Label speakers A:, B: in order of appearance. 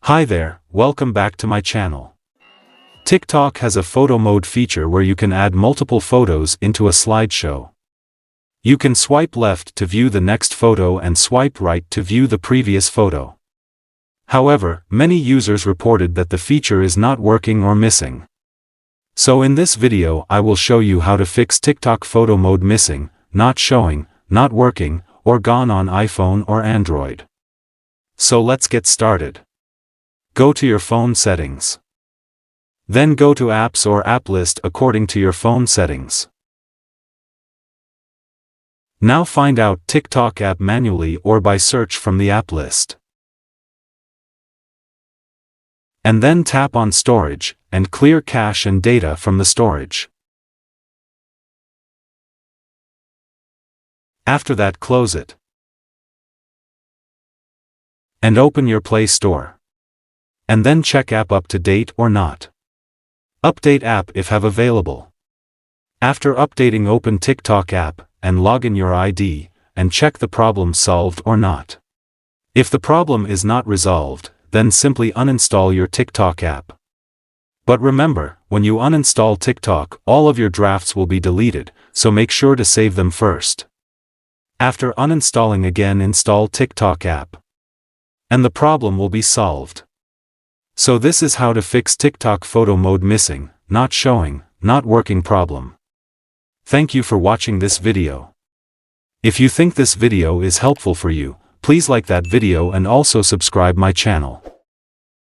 A: Hi there, welcome back to my channel. TikTok has a photo mode feature where you can add multiple photos into a slideshow. You can swipe left to view the next photo and swipe right to view the previous photo. However, many users reported that the feature is not working or missing. So in this video I will show you how to fix TikTok photo mode missing, not showing, not working, or gone on iPhone or Android. So let's get started. Go to your phone settings. Then go to apps or app list according to your phone settings. Now find out TikTok app manually or by search from the app list. And then tap on storage, and clear cache and data from the storage. After that close it. And open your Play Store. And then check app up to date or not. Update app if have available. After updating open TikTok app, and log in your ID, and check the problem solved or not. If the problem is not resolved, then simply uninstall your TikTok app. But remember, when you uninstall TikTok, all of your drafts will be deleted, so make sure to save them first. After uninstalling again install TikTok app. And the problem will be solved. So this is how to fix TikTok photo mode missing, not showing, not working problem. Thank you for watching this video. If you think this video is helpful for you, please like that video and also subscribe my channel.